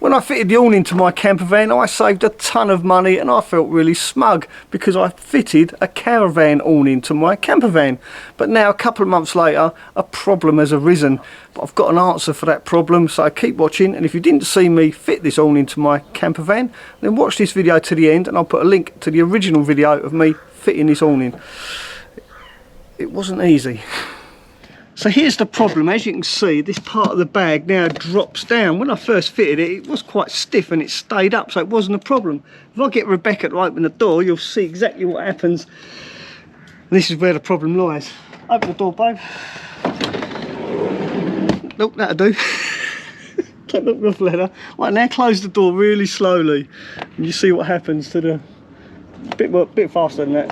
When I fitted the awning to my camper van, I saved a ton of money and I felt really smug because I fitted a caravan awning to my camper van. But now, a couple of months later, a problem has arisen. But I've got an answer for that problem, so keep watching. And if you didn't see me fit this awning to my camper van, then watch this video to the end and I'll put a link to the original video of me fitting this awning. It wasn't easy. So here's the problem. As you can see, this part of the bag now drops down. When I first fitted it, it was quite stiff and it stayed up, so it wasn't a problem. If I get Rebecca to open the door, you'll see exactly what happens. This is where the problem lies. Open the door, babe. Nope, that'll do. Don't look off leather. Right, now close the door really slowly. And you see what happens to the... Bit faster than that.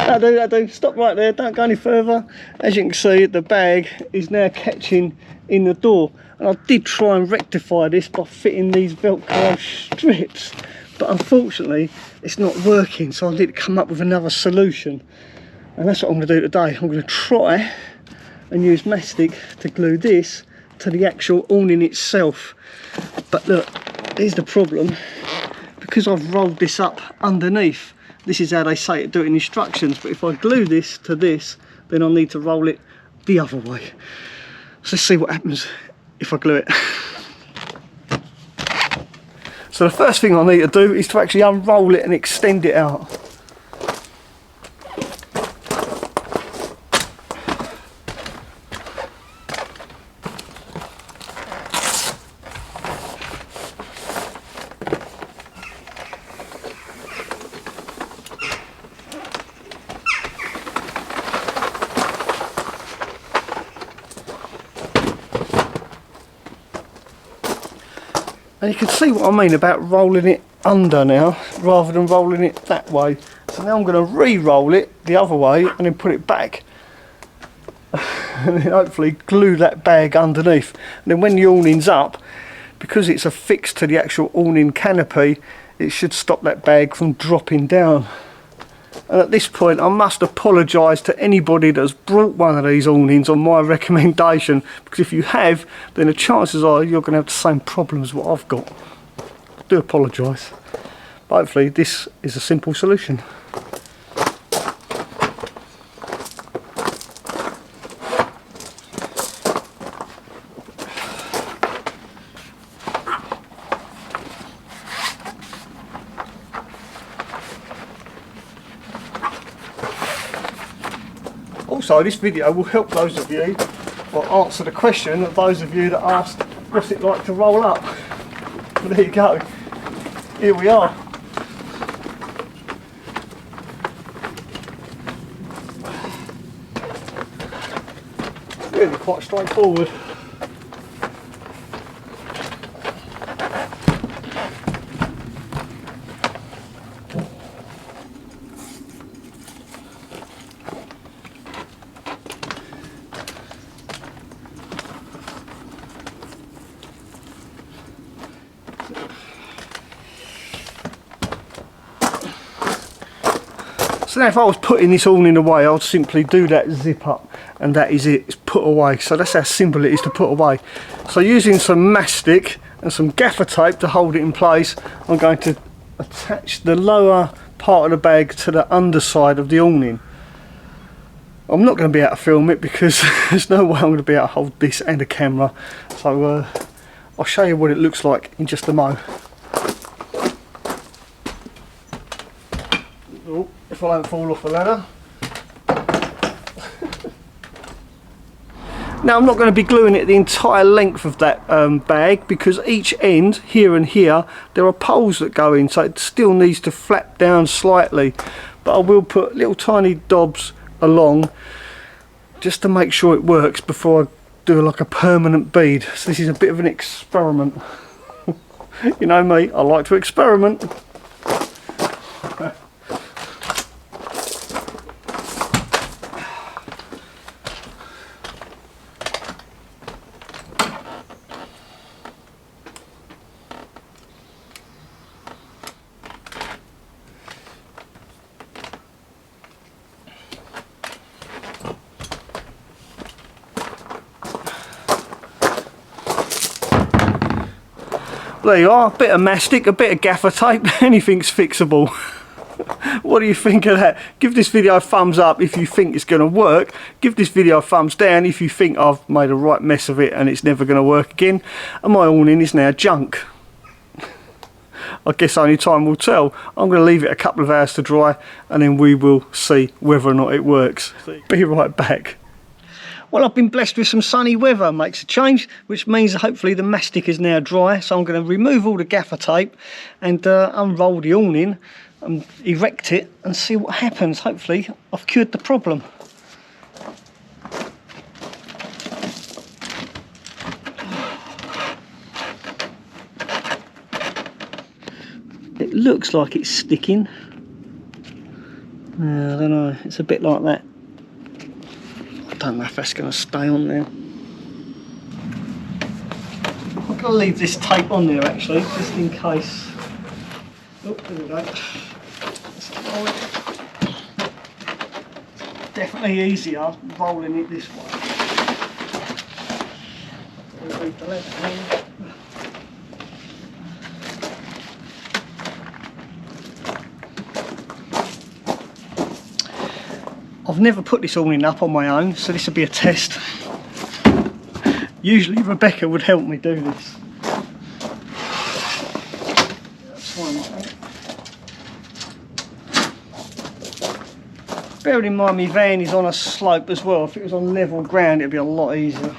That'll do. Stop right there, don't go any further. As you can see, the bag is now catching in the door. And I did try and rectify this by fitting these Velcro strips. But unfortunately, it's not working. So I need to come up with another solution. And that's what I'm going to do today. I'm going to try and use mastic to glue this to the actual awning itself. But look, here's the problem. Because I've rolled this up underneath, this is how they say to do it in instructions, but if I glue this to this, then I'll need to roll it the other way. So let's see what happens if I glue it. So the first thing I need to do is to actually unroll it and extend it out. And you can see what I mean about rolling it under now, rather than rolling it that way. So now I'm going to re-roll it the other way and then put it back. And then hopefully glue that bag underneath. And then when the awning's up, because it's affixed to the actual awning canopy, it should stop that bag from dropping down. And at this point I must apologise to anybody that's brought one of these awnings on my recommendation, because if you have, then the chances are you're going to have the same problems as what I've got. I do apologise, but hopefully this is a simple solution. Also, this video will help those of you, or answer the question of those of you that asked, what's it like to roll up? Well, there you go. Here we are. It's really quite straightforward. So now if I was putting this awning away, I'd simply do that zip up and that is it, it's put away. So that's how simple it is to put away. So using some mastic and some gaffer tape to hold it in place, I'm going to attach the lower part of the bag to the underside of the awning. I'm not going to be able to film it because there's no way I'm going to be able to hold this and a camera. So I'll show you what it looks like in just a mo. Oh, if I don't fall off the ladder. Now I'm not going to be gluing it the entire length of that bag, because each end, here and here, there are poles that go in, so it still needs to flap down slightly. But I will put little tiny dobs along just to make sure it works before I do like a permanent bead. So this is a bit of an experiment. You know me, I like to experiment. There you are, a bit of mastic, a bit of gaffer tape, anything's fixable. What do you think of that? Give this video a thumbs up if you think it's going to work. Give this video a thumbs down if you think I've made a right mess of it and it's never going to work again. And my awning is now junk. I guess only time will tell. I'm going to leave it a couple of hours to dry and then we will see whether or not it works. Be right back. Well, I've been blessed with some sunny weather, makes a change, which means hopefully the mastic is now dry. So I'm going to remove all the gaffer tape and unroll the awning and erect it and see what happens. Hopefully I've cured the problem. It looks like it's sticking. I don't know, it's a bit like that. I don't know if that's going to stay on there. I'm going to leave this tape on there actually, just in case. Oh, there we go. Definitely easier rolling it this way. Leave the left hand. I've never put this awning up on my own, so this will be a test. Usually Rebecca would help me do this. That's fine, I think. Bearing in mind my van is on a slope as well. If it was on level ground it'd be a lot easier.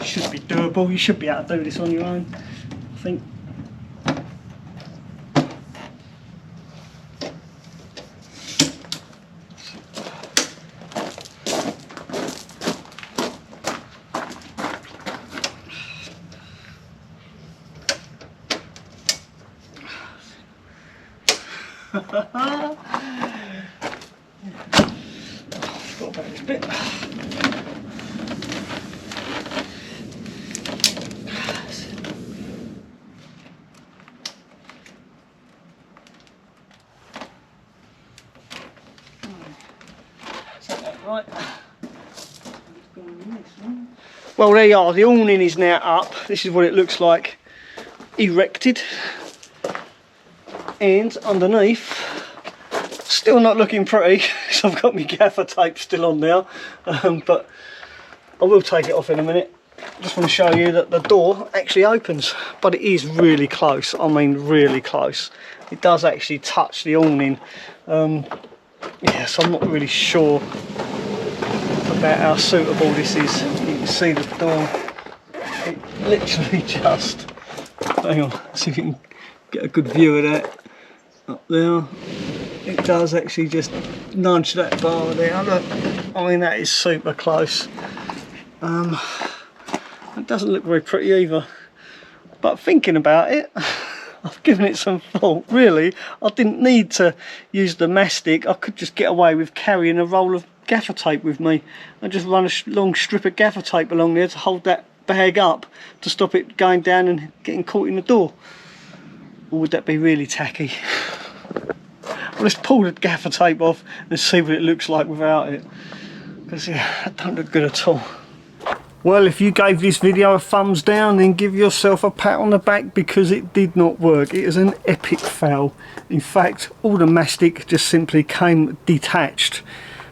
Should be doable. You should be able to do this on your own, I think. Forgot about this bit. Right. Well, there you are, the awning is now up. This is what it looks like erected, and underneath still not looking pretty because I've got my gaffer tape still on now, but I will take it off in a minute. Just want to show you that the door actually opens, but it is really close. I mean really close. It does actually touch the awning. Yeah, so I'm not really sure about how suitable this is. You can see the door, it literally just, hang on, see if you can get a good view of that up there. It does actually just nudge that bar there. Look, I mean that is super close. It doesn't look very pretty either, but thinking about it, I've given it some thought. Really, I didn't need to use the mastic. I could just get away with carrying a roll of gaffer tape with me and just run a long strip of gaffer tape along there to hold that bag up to stop it going down and getting caught in the door. Or would that be really tacky? Well, let's pull the gaffer tape off and see what it looks like without it, because yeah, that don't look good at all. Well, if you gave this video a thumbs down, then give yourself a pat on the back, because it did not work. It is an epic fail. In fact, all the mastic just simply came detached.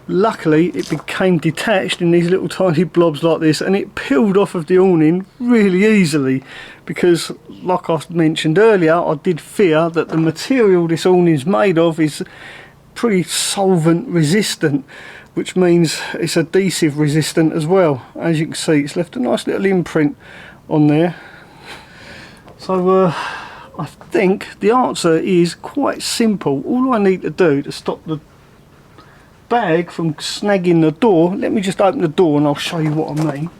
Luckily, it became detached in these little tiny blobs like this, and it peeled off of the awning really easily, because like I mentioned earlier, I did fear that the material this awning is made of is pretty solvent resistant, which means it's adhesive resistant as well. As you can see, it's left a nice little imprint on there. So I think the answer is quite simple. All I need to do to stop the bag from snagging the door, let me just open the door and I'll show you what I mean.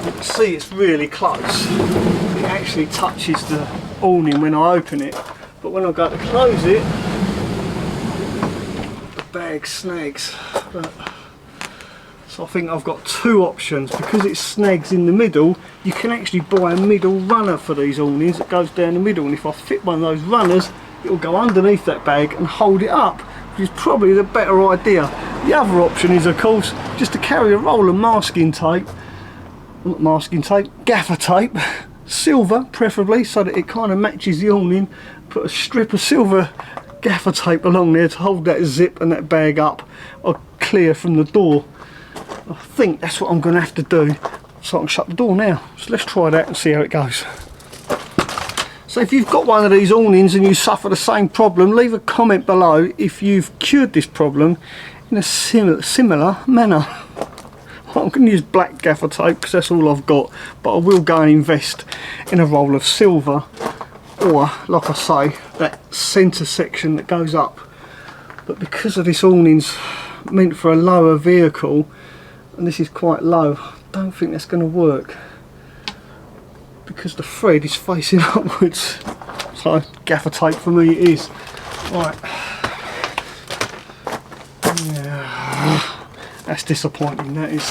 You can see it's really close. It actually touches the awning when I open it, but when I go to close it, bag snags. But, so I think I've got two options. Because it snags in the middle, you can actually buy a middle runner for these awnings that goes down the middle, and if I fit one of those runners, it will go underneath that bag and hold it up, which is probably the better idea. The other option is, of course, just to carry a roll of masking tape, not masking tape, gaffer tape, silver preferably, so that it kind of matches the awning. Put a strip of silver gaffer tape along there to hold that zip and that bag up or clear from the door. I think that's what I'm going to have to do, so I can shut the door now. So let's try that and see how it goes. So if you've got one of these awnings and you suffer the same problem, leave a comment below if you've cured this problem in a similar manner. I'm going to use black gaffer tape because that's all I've got, but I will go and invest in a roll of silver, or like I say, that centre section that goes up. But because of this awning's meant for a lower vehicle, and this is quite low, I don't think that's going to work because the thread is facing upwards. So gaffer tape for me it is. Right. Yeah. That's disappointing, that is.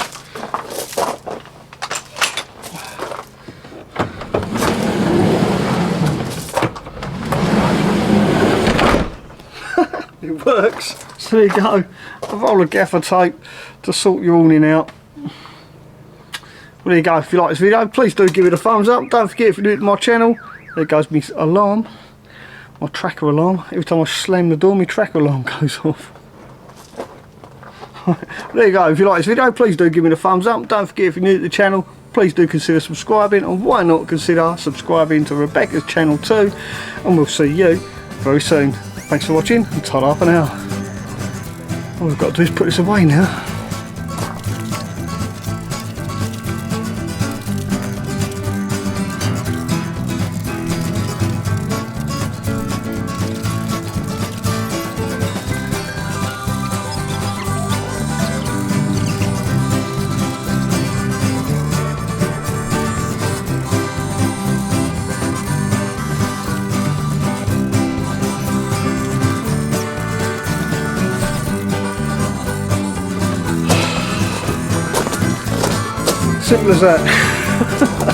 It works. So there you go. A roll of gaffer tape to sort your awning out. Well, there you go. If you like this video, please do give it a thumbs up. Don't forget, if you're new to my channel, there goes my alarm, my tracker alarm. Every time I slam the door, my tracker alarm goes off. There you go. If you like this video, please do give me the thumbs up. Don't forget, if you're new to the channel, please do consider subscribing, and why not consider subscribing to Rebecca's channel too. And we'll see you very soon. Thanks for watching, and ta-da for now. All we've got to do is put this away now. Simple as that.